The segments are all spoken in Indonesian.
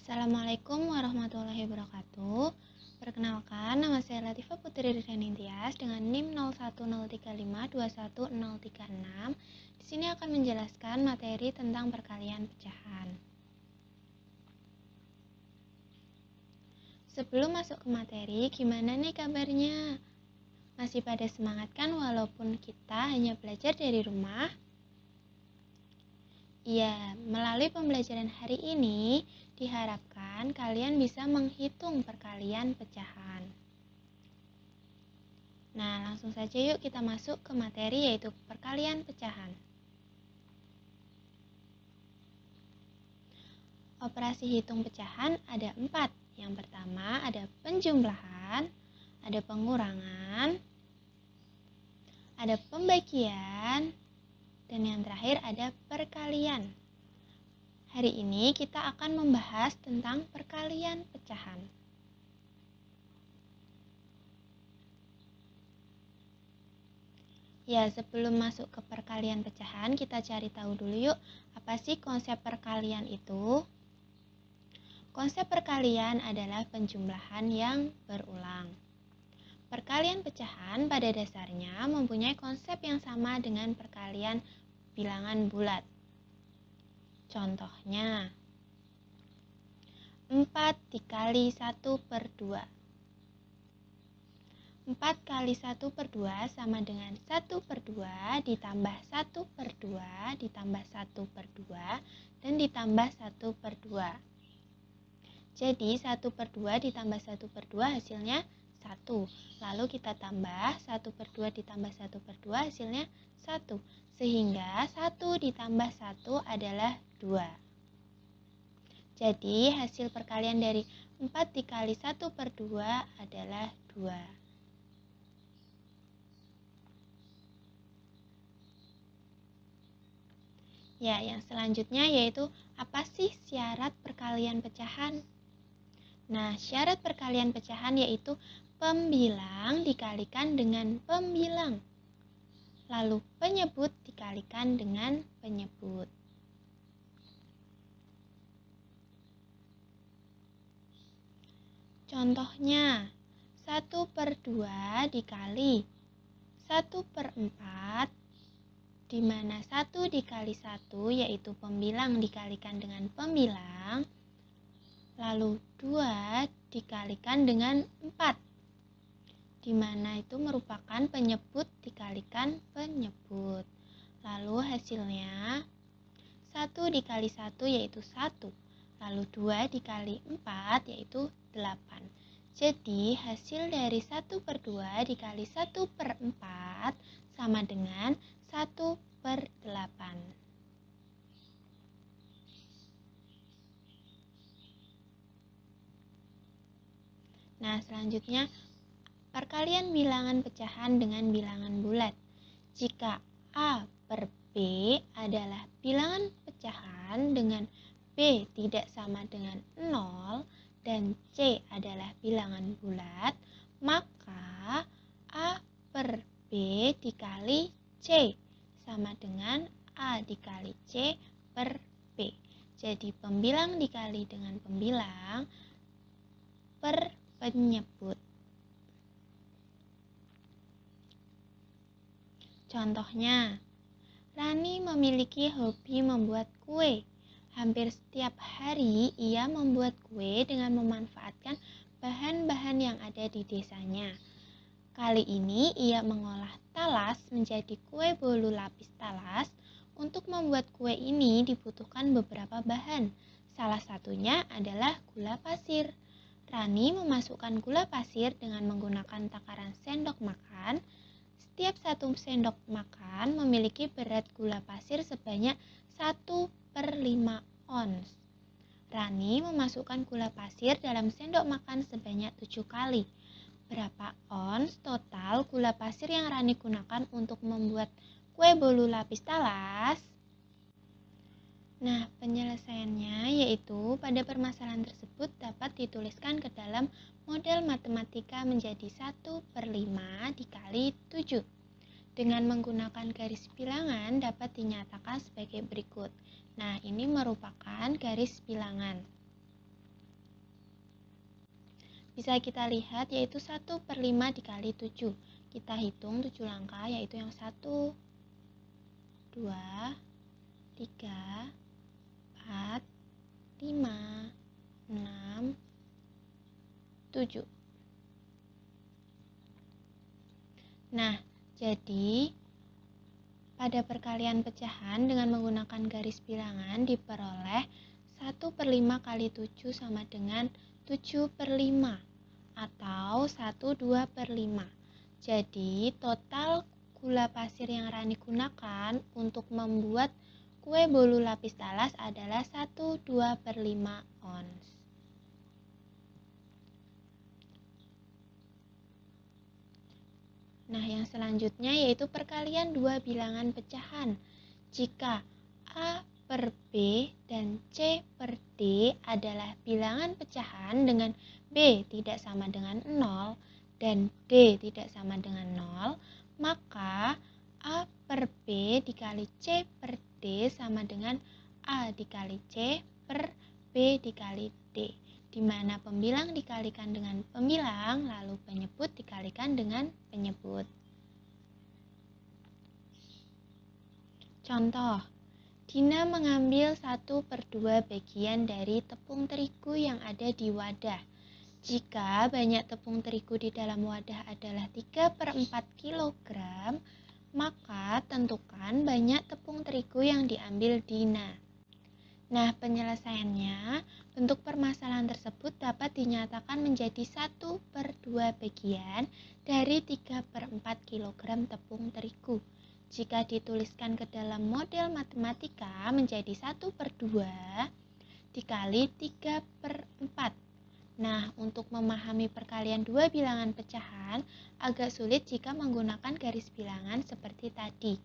Assalamualaikum warahmatullahi wabarakatuh. Perkenalkan, nama saya Latifah Putri Ridhaning Tias dengan NIM 0103521036. Di sini akan menjelaskan materi tentang perkalian pecahan. Sebelum masuk ke materi, gimana nih kabarnya? Masih pada semangat kan walaupun kita hanya belajar dari rumah? Ya, melalui pembelajaran hari ini, diharapkan kalian bisa menghitung perkalian pecahan. Nah, langsung saja yuk kita masuk ke materi yaitu perkalian pecahan. Operasi hitung pecahan ada 4. Yang pertama ada penjumlahan, ada pengurangan, ada pembagian, dan yang terakhir ada perkalian. Hari ini kita akan membahas tentang perkalian pecahan. Ya, sebelum masuk ke perkalian pecahan, kita cari tahu dulu yuk, apa sih konsep perkalian itu? Konsep perkalian adalah penjumlahan yang berulang. Perkalian pecahan pada dasarnya mempunyai konsep yang sama dengan perkalian bilangan bulat. Contohnya, 4 dikali 1/2. 4 kali 1/2 sama dengan 1/2 ditambah 1/2 ditambah 1/2 dan ditambah 1/2. Jadi 1/2 ditambah 1/2 hasilnya 1. Lalu kita tambah 1/2 ditambah 1/2 hasilnya 1. Sehingga 1 ditambah 1 adalah 2. Jadi hasil perkalian dari 4 dikali 1/2 adalah 2. Ya, yang selanjutnya yaitu apa sih syarat perkalian pecahan? Nah, syarat perkalian pecahan yaitu pembilang dikalikan dengan pembilang. Lalu penyebut dikalikan dengan penyebut. Contohnya, 1/2 dikali 1/4, di mana 1 dikali 1 yaitu pembilang dikalikan dengan pembilang, lalu 2 dikalikan dengan 4, di mana itu merupakan penyebut dikalikan penyebut. Lalu hasilnya 1 dikali 1 yaitu 1, lalu 2 dikali 4 yaitu 8. Jadi hasil dari 1/2 dikali 1/4 sama dengan 1/8. Nah, selanjutnya perkalian bilangan pecahan dengan bilangan bulat. Jika A per B adalah bilangan pecahan dengan B tidak sama dengan 0 dan C adalah bilangan bulat, maka A per B dikali C sama dengan A dikali C per B. Jadi pembilang dikali dengan pembilang per penyebut. Contohnya, Rani memiliki hobi membuat kue. Hampir setiap hari ia membuat kue dengan memanfaatkan bahan-bahan yang ada di desanya. Kali ini ia mengolah talas menjadi kue bolu lapis talas. Untuk membuat kue ini dibutuhkan beberapa bahan. Salah satunya adalah gula pasir. Rani memasukkan gula pasir dengan menggunakan takaran sendok makan. Setiap 1 sendok makan memiliki berat gula pasir sebanyak 1/5 ons. Rani memasukkan gula pasir dalam sendok makan sebanyak 7 kali. Berapa ons total gula pasir yang Rani gunakan untuk membuat kue bolu lapis talas? Nah, penyelesaiannya yaitu pada permasalahan tersebut dapat dituliskan ke dalam model matematika menjadi 1/5 dikali 7. Dengan menggunakan garis bilangan dapat dinyatakan sebagai berikut. Nah, ini merupakan garis bilangan. bisa kita lihat yaitu 1/5 dikali 7. Kita hitung 7 langkah, yaitu yang 1, 2, 3, 4, 5, 6, 7. Nah, jadi pada perkalian pecahan dengan menggunakan garis bilangan diperoleh 1/5 kali 7 sama dengan 7/5 atau 1/2/5. Jadi total gula pasir yang Rani gunakan untuk membuat kue bolu lapis talas adalah 1/2/5 ons. Nah, yang selanjutnya yaitu perkalian dua bilangan pecahan. Jika A per B dan C per D adalah bilangan pecahan dengan B tidak sama dengan 0 dan D tidak sama dengan 0, maka A per B dikali C per D sama dengan A dikali C per B dikali D, di mana pembilang dikalikan dengan pembilang, lalu penyebut dikalikan dengan penyebut. Contoh, Dina mengambil 1/2 bagian dari tepung terigu yang ada di wadah. Jika banyak tepung terigu di dalam wadah adalah 3/4 kg, maka tentukan banyak tepung terigu yang diambil Dina. Nah, penyelesaiannya, bentuk permasalahan tersebut dapat dinyatakan menjadi 1/2 bagian dari 3/4 kg tepung terigu. Jika dituliskan ke dalam model matematika menjadi 1/2 dikali 3/4. Nah, untuk memahami perkalian dua bilangan pecahan agak sulit jika menggunakan garis bilangan seperti tadi.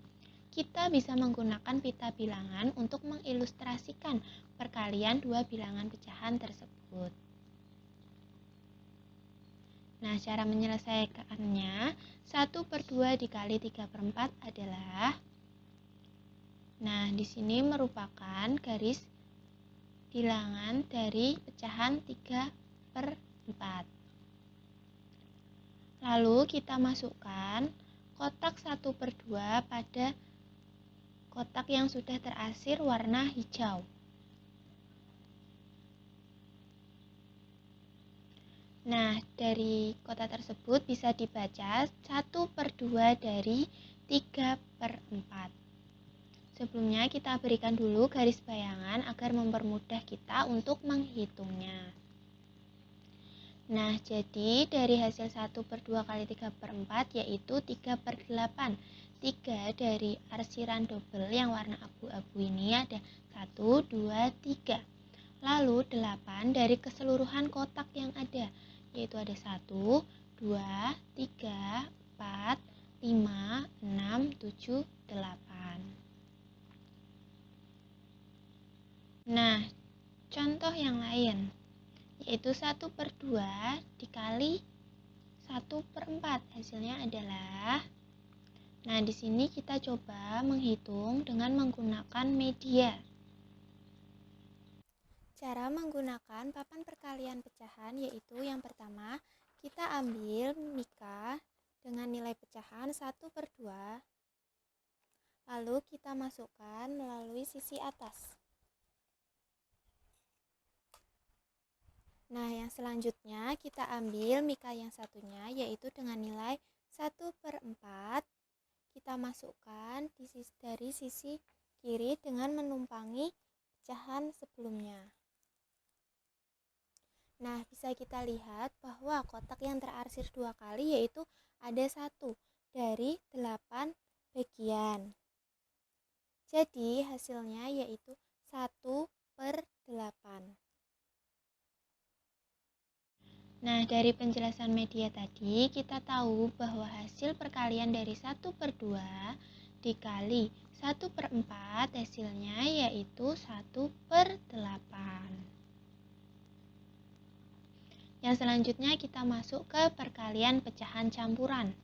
Kita bisa menggunakan pita bilangan untuk mengilustrasikan perkalian dua bilangan pecahan tersebut. Nah, cara menyelesaikannya 1/2 dikali 3/4 adalah, nah, di sini merupakan garis bilangan dari pecahan 3/4. Lalu kita masukkan kotak 1/2 pada kotak yang sudah terarsir warna hijau. Nah, dari kotak tersebut bisa dibaca 1/2 dari 3/4. Sebelumnya kita berikan dulu garis bayangan agar mempermudah kita untuk menghitungnya. Nah, jadi dari hasil 1/2 kali 3/4 yaitu 3/8. 3 dari arsiran double yang warna abu-abu ini ada 1, 2, 3. Lalu 8 dari keseluruhan kotak yang ada, yaitu ada 1, 2, 3, 4, 5, 6, 7, 8. Nah, contoh yang lain, yaitu 1/2 dikali 1/4. Hasilnya adalah, nah, di sini kita coba menghitung dengan menggunakan media. Cara menggunakan papan perkalian pecahan yaitu yang pertama, kita ambil mika dengan nilai pecahan 1/2, lalu kita masukkan melalui sisi atas. Nah, yang selanjutnya kita ambil mika yang satunya yaitu dengan nilai 1/4, kita masukkan dari sisi kiri dengan menumpangi pecahan sebelumnya. Nah, bisa kita lihat bahwa kotak yang terarsir 2 kali yaitu ada 1 dari 8 bagian. Jadi hasilnya yaitu 1/8. Nah, dari penjelasan media tadi kita tahu bahwa hasil perkalian dari 1/2 dikali 1/4 hasilnya yaitu 1/8. Yang selanjutnya kita masuk ke perkalian pecahan campuran.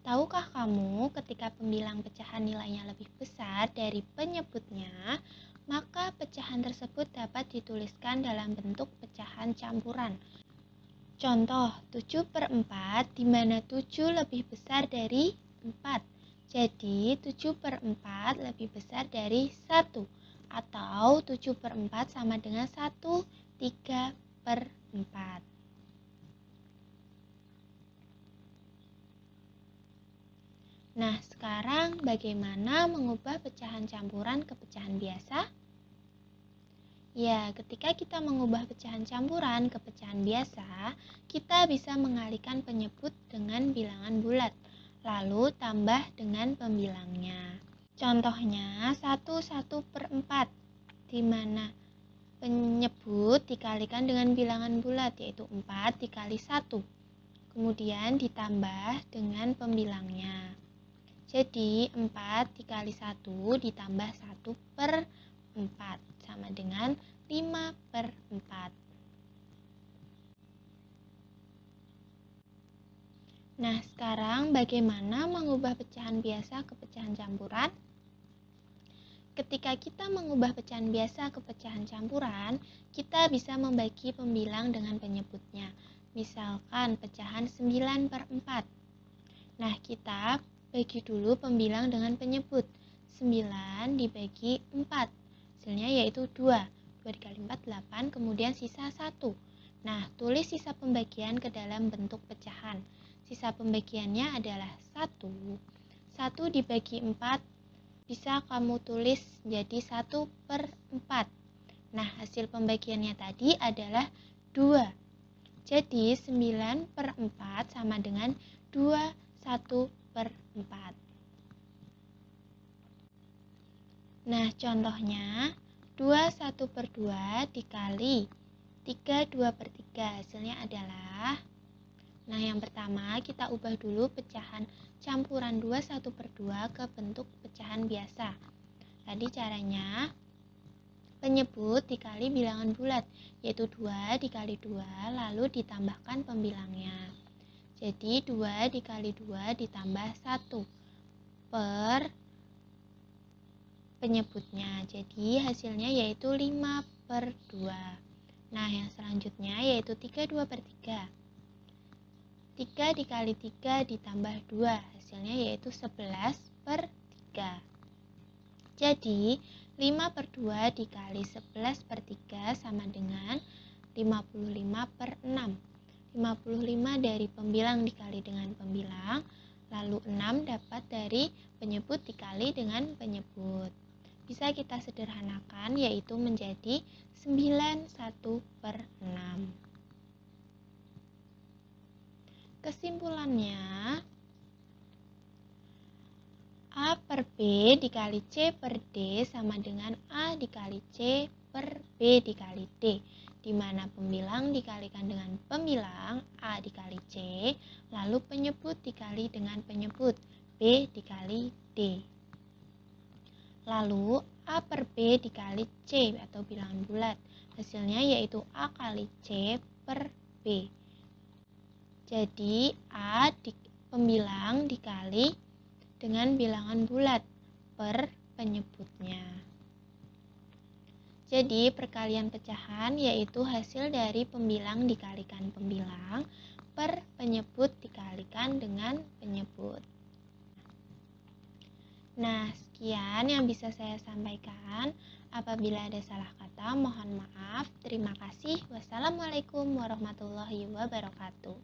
Tahukah kamu ketika pembilang pecahan nilainya lebih besar dari penyebutnya, maka pecahan pecahan tersebut dapat dituliskan dalam bentuk pecahan campuran. Contoh 7/4 di mana 7 lebih besar dari 4. Jadi 7/4 lebih besar dari 1. Atau 7/4 sama dengan 1/3/4. Nah, sekarang bagaimana mengubah pecahan campuran ke pecahan biasa? Ya, ketika kita mengubah pecahan campuran ke pecahan biasa, kita bisa mengalihkan penyebut dengan bilangan bulat, lalu tambah dengan pembilangnya. Contohnya 1/4, di mana penyebut dikalikan dengan bilangan bulat, yaitu 4 dikali 1. Kemudian ditambah dengan pembilangnya. Jadi 4 dikali 1 ditambah 1/4 sama dengan 5/4. Nah, sekarang bagaimana mengubah pecahan biasa ke pecahan campuran? Ketika kita mengubah pecahan biasa ke pecahan campuran, kita bisa membagi pembilang dengan penyebutnya. Misalkan pecahan 9/4. Nah, kita bagi dulu pembilang dengan penyebut. 9 dibagi 4. Hasilnya yaitu 2. 2 dikali 4, 8. Kemudian sisa 1. Nah, tulis sisa pembagian ke dalam bentuk pecahan. Sisa pembagiannya adalah 1. 1 dibagi 4 bisa kamu tulis jadi 1/4. Nah, hasil pembagiannya tadi adalah 2. Jadi 9/4 sama dengan 2 1/4. Nah, contohnya 2 1/2 dikali 3 2/3. Hasilnya adalah, nah yang pertama kita ubah dulu pecahan campuran 2 1/2 ke bentuk pecahan biasa. Tadi caranya penyebut dikali bilangan bulat, yaitu 2 dikali 2 lalu ditambahkan pembilangnya. Jadi 2 dikali 2 ditambah 1 per penyebutnya. Jadi hasilnya yaitu 5/2. Nah, yang selanjutnya yaitu 3 2/3. 3 dikali 3 ditambah 2. Hasilnya yaitu 11/3. Jadi 5/2 dikali 11/3 sama dengan 55/6. 55 dari pembilang dikali dengan pembilang, lalu 6 dapat dari penyebut dikali dengan penyebut. Bisa kita sederhanakan yaitu menjadi 91/6. Kesimpulannya, A per B dikali C per D sama dengan A dikali C per B dikali D, di mana pembilang dikalikan dengan pembilang A dikali C, lalu penyebut dikali dengan penyebut B dikali D. Lalu A per B dikali C atau bilangan bulat, hasilnya yaitu A kali C per B. Jadi A pembilang dikali dengan bilangan bulat per penyebutnya. Jadi perkalian pecahan yaitu hasil dari pembilang dikalikan pembilang per penyebut dikalikan dengan penyebut. Nah, sekian yang bisa saya sampaikan. Apabila ada salah kata, mohon maaf. Terima kasih. Wassalamualaikum warahmatullahi wabarakatuh.